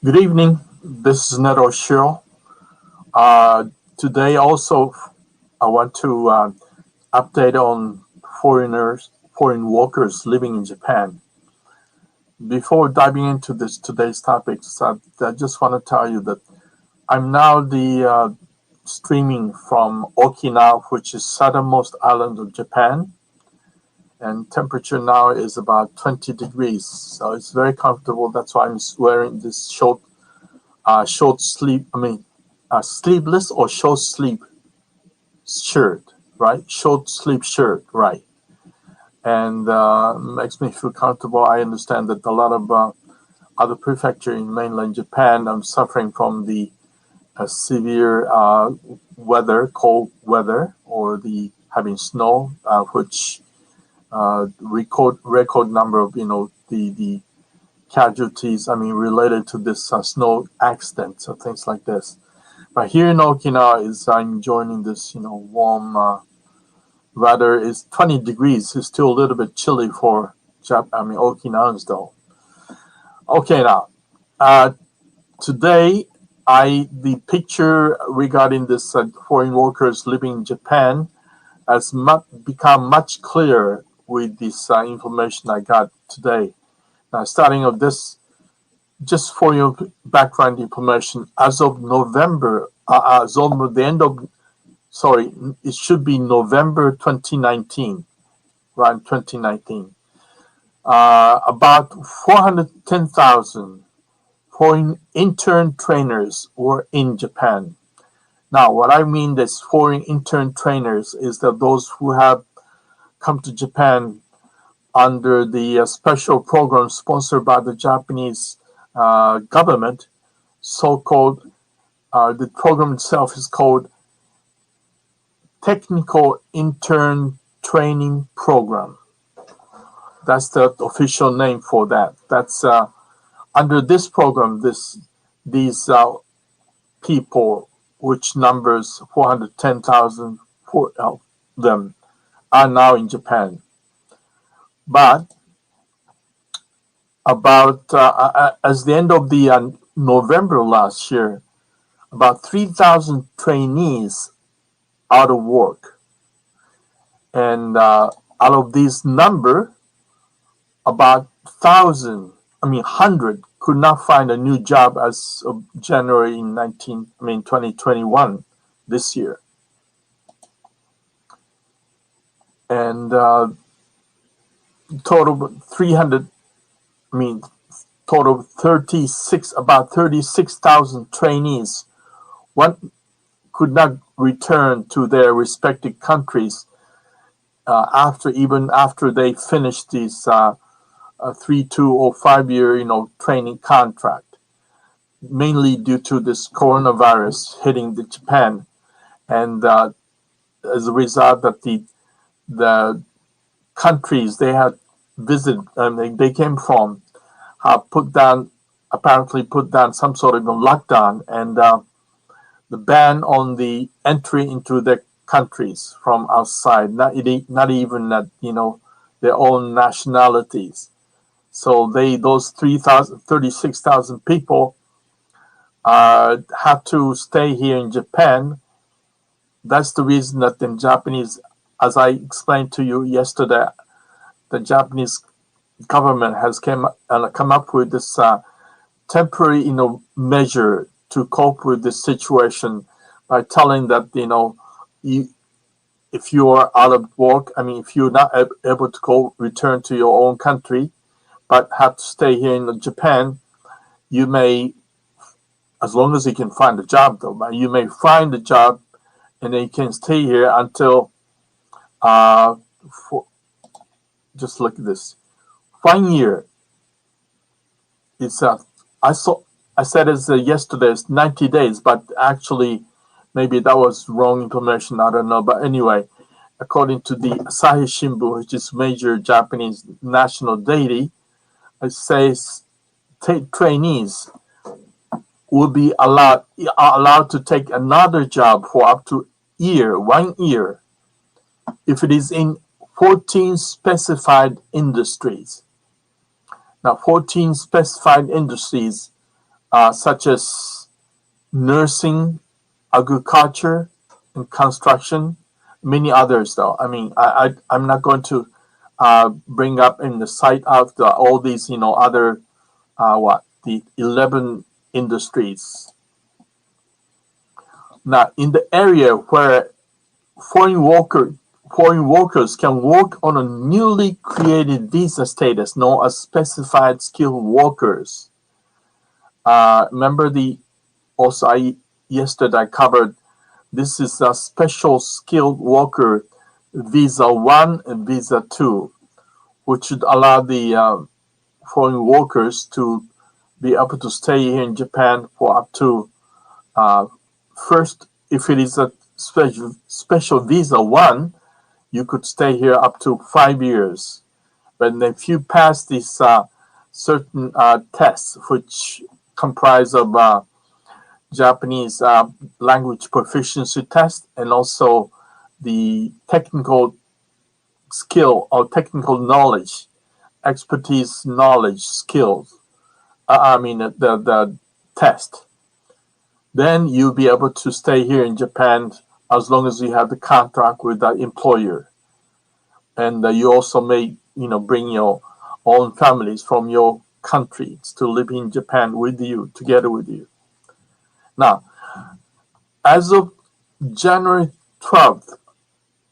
Good evening. This is Ned Oshiro. Uh, Today, also, I want to update on foreign workers living in Japan. Before diving into this today's topics, I just want to tell you that I'm now the streaming from Okinawa, which is southernmost island of Japan, and temperature now is about 20 degrees, so it's very comfortable. That's why I'm wearing this short sleeve. Sleeveless or short sleeve shirt, right? Short sleeve shirt, right? And makes me feel comfortable. I understand that a lot of other prefecture in mainland Japan are suffering from the severe cold weather, or the having snow, which record number of the casualties. I mean, related to this snow accidents or things like this. But here in Okinawa, is I'm joining this warm weather. Is 20 degrees. It's still a little bit chilly for Okinawans though. Okay, now uh, today the picture regarding this foreign workers living in Japan has become much clearer with this information I got today. Now, starting of this, just for your background information, as of the end of, sorry, it should be November 2019, around 2019. About 410,000 foreign intern trainers were in Japan. Now, what I mean as foreign intern trainers is that those who have come to Japan under the special program sponsored by the Japanese government, so-called, the program itself is called Technical Intern Training Program. That's the official name for that. That's under this program. These people, which numbers 410,000 of them, are now in Japan. But about as the end of the November last year, about 3,000 trainees out of work, and out of this number, about 100 could not find a new job as of January 2021, this year. And total 300, I mean, total 36, about 36,000 trainees one could not return to their respective countries after they finished these 3, 2, or 5 year training contract, mainly due to this coronavirus hitting the Japan, and as a result that the countries they had visited, they came from, apparently put down some sort of lockdown, and the ban on the entry into their countries from outside, not even that their own nationalities. So those 36,000 people have to stay here in Japan. That's the reason that the Japanese, as I explained to you yesterday, the Japanese government has come up with this temporary measure to cope with this situation, by telling that you, if you are out of work, if you're not able to go return to your own country, but have to stay here in Japan, you may, as long as you can find a job though, but you may find a job, and then you can stay here until for, just look at this, 1 year. It's I said it's yesterday, it's 90 days, but actually maybe that was wrong information, I don't know. But anyway, according to the Asahi Shimbun, which is major Japanese national daily, it says trainees will be allowed to take another job for up to 1 year, if it is in 14 specified industries. Now, 14 specified industries such as nursing, agriculture, and construction. Many others, though. I mean, I'm not going to bring up in the site out all these, other the 11 industries. Now, in the area where foreign worker foreign workers can work on a newly created visa status known as specified skilled workers. Remember yesterday I covered this is a special skilled worker visa 1 and visa 2, which should allow the foreign workers to be able to stay here in Japan for up to first, if it is a special visa 1, you could stay here up to 5 years. But if you pass this certain tests, which comprise of Japanese language proficiency test and also the technical skill or technical knowledge, expertise, knowledge, skills, the test, then you'll be able to stay here in Japan as long as you have the contract with the employer. And you also may, bring your own families from your countries to live in Japan with you, together with you. Now, as of January 12th,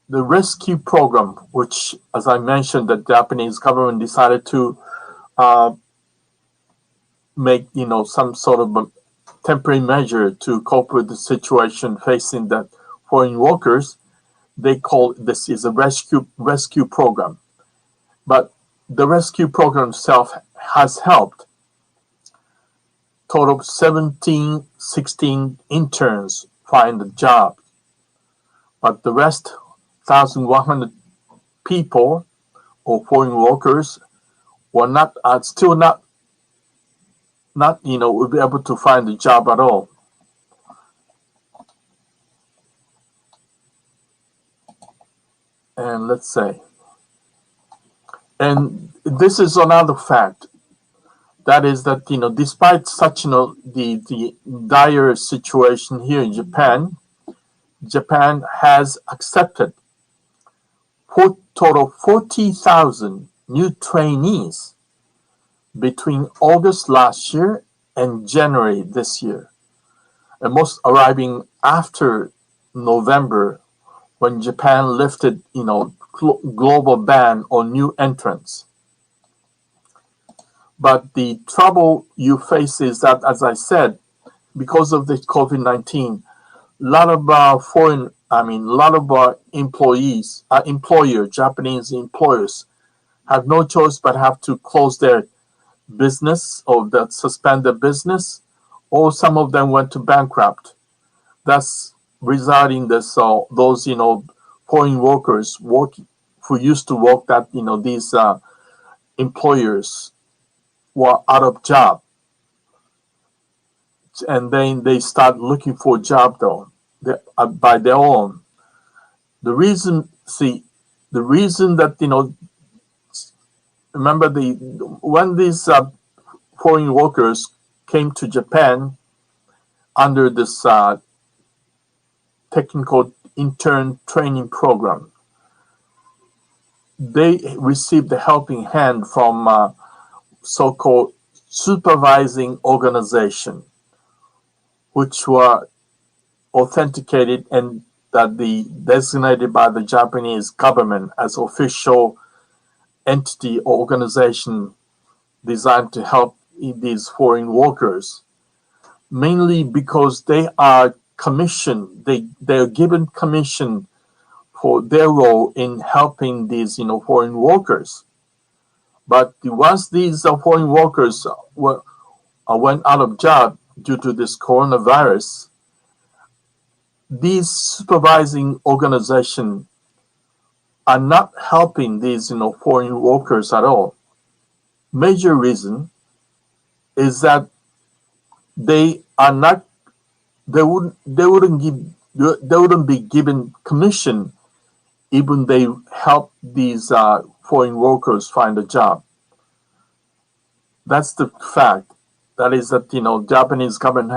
the rescue program, which, as I mentioned, the Japanese government decided to make, some sort of a temporary measure to cope with the situation facing the foreign workers. They call this is a rescue program. But the rescue program itself has helped total of 16 interns find a job. But the rest, 1,100 people or foreign workers were still not would be able to find a job at all. And let's say, and this is another fact. That is that, despite such, the dire situation here in Japan, Japan has accepted total 40,000 new trainees between August last year and January this year, and most arriving after November when Japan lifted, global ban on new entrants. But the trouble you face is that, as I said, because of the COVID-19, a lot of our Japanese employers have no choice but have to close their business or that suspend their business, or some of them went to bankrupt. That's resulting those foreign workers who used to work that these employers were out of job, and then they start looking for a job though by their own. The reason that remember when these foreign workers came to Japan under this technical intern training program, they received a helping hand from so-called supervising organization, which were authenticated and designated by the Japanese government as official entity or organization designed to help these foreign workers, mainly because they are commissioned, they are given commission for their role in helping these foreign workers. But once these foreign workers went out of job due to this coronavirus, these supervising organizations are not helping these foreign workers at all. Major reason is that they wouldn't be given commission even they help these foreign workers find a job. That's the fact. That is that Japanese government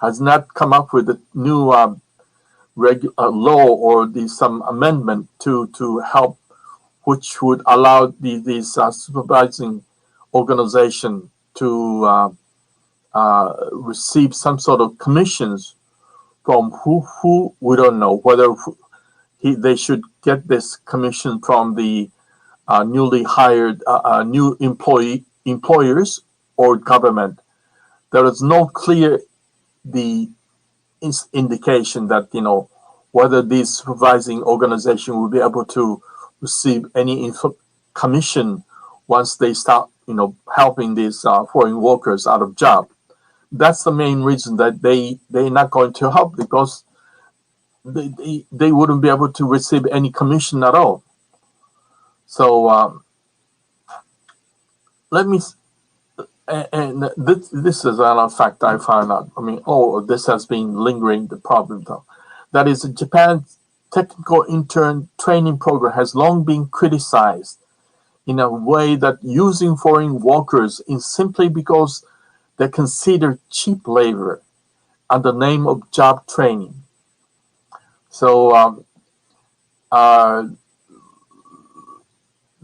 has not come up with a new law or some amendment to help, which would allow these supervising organization to receive some sort of commissions from who we don't know whether they should get this commission from the newly hired new employers or government. There is no clear the indication that whether this supervising organization will be able to receive any commission once they start helping these foreign workers out of job. That's the main reason that they're not going to help, because they wouldn't be able to receive any commission at all. So let me and this is another fact I found out. I mean, this has been lingering the problem though. That is, Japan's technical intern training program has long been criticized in a way that using foreign workers is simply because they're considered cheap labor under the name of job training. So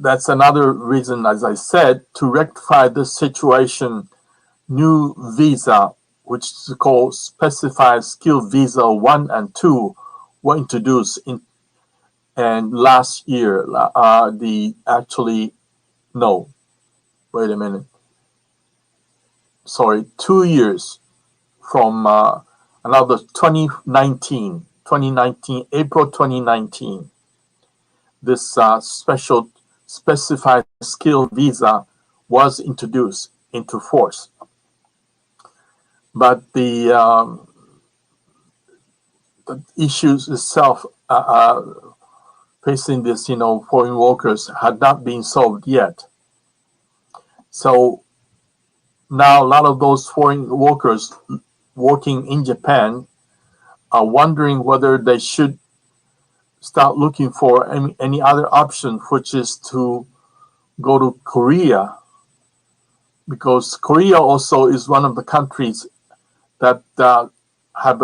that's another reason, as I said, to rectify this situation. New visa, which is called Specified Skill Visa 1 and 2, were introduced and last year. Wait a minute. Sorry, 2 years from another 2019, April 2019. This special specified skill visa was introduced into force. But the issues itself facing this, foreign workers had not been solved yet. So now a lot of those foreign workers working in Japan are wondering whether they should start looking for any other option, which is to go to Korea, because Korea also is one of the countries that have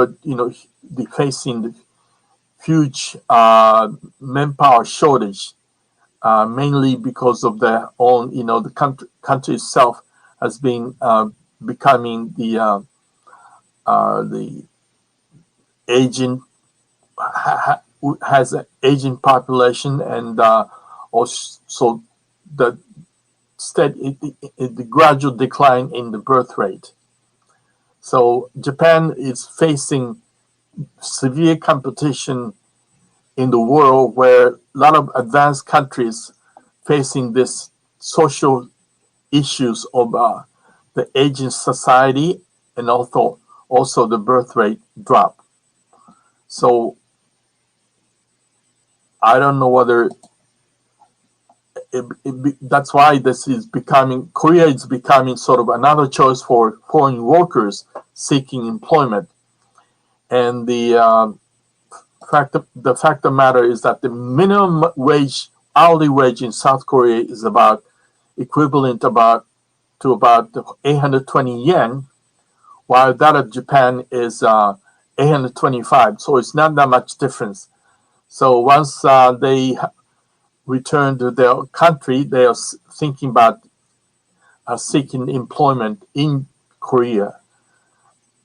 facing the huge manpower shortage, mainly because of their own, the country itself has been becoming the aging, has an aging population, and also the gradual decline in the birth rate. So Japan is facing severe competition in the world, where a lot of advanced countries facing this social issues of the aging society, and also the birth rate drop. So I don't know whether that's why Korea is becoming sort of another choice for foreign workers seeking employment. And the fact of the matter is that the minimum hourly wage in South Korea is equivalent to about 820 yen, while that of Japan is 825. So it's not that much difference. So once they return to their country, they are thinking about seeking employment in Korea.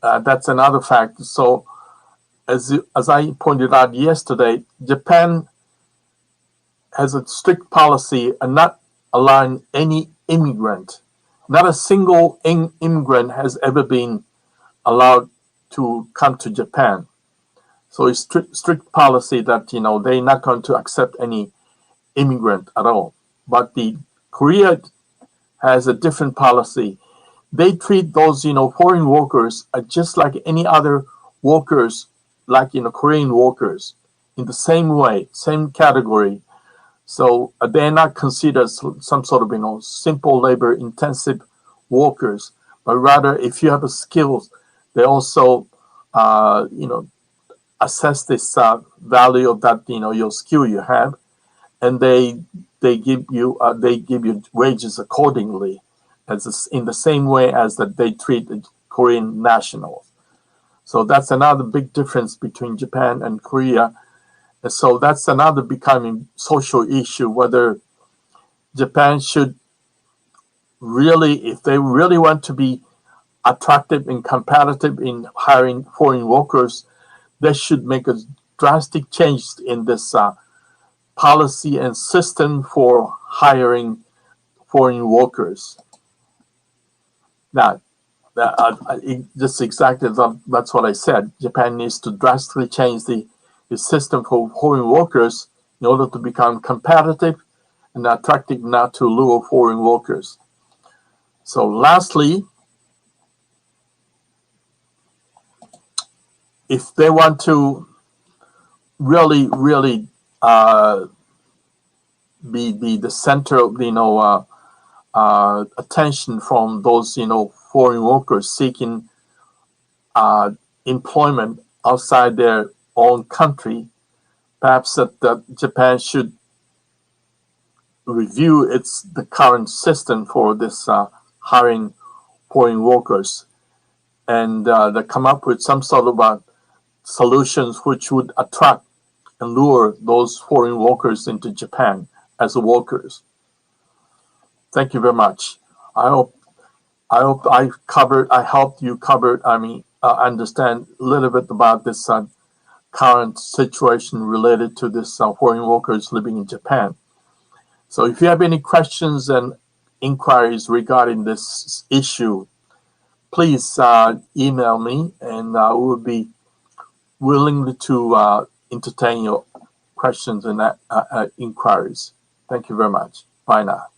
That's another fact. So as I pointed out yesterday, Japan has a strict policy and not allowing any immigrant. Not a single immigrant has ever been allowed to come to Japan. So it's strict policy that they're not going to accept any immigrant at all. But the Korea has a different policy. They treat those foreign workers just like any other workers, like Korean workers, in the same way, same category. So they're not considered some sort of simple labor intensive workers, but rather if you have a skills, they also assess this value of that your skill you have, and they give you wages accordingly, in the same way as that they treat Korean nationals. So that's another big difference between Japan and Korea. And so that's another becoming social issue, whether Japan should really, if they really want to be attractive and competitive in hiring foreign workers, they should make a drastic change in this policy and system for hiring foreign workers. Now, just exactly that's what I said. Japan needs to drastically change the system for foreign workers in order to become competitive and attractive, not to lure foreign workers. So lastly, if they want to really, really be the center of attention from those foreign workers seeking employment outside their own country, perhaps that Japan should review the current system for this hiring foreign workers, and they come up with some sort of solutions which would attract and lure those foreign workers into Japan as workers. Thank you very much. I hope I helped you cover. Understand a little bit about this current situation related to this foreign workers living in Japan. So if you have any questions and inquiries regarding this issue, please email me, and we will be willing to entertain your questions and inquiries. Thank you very much. Bye now.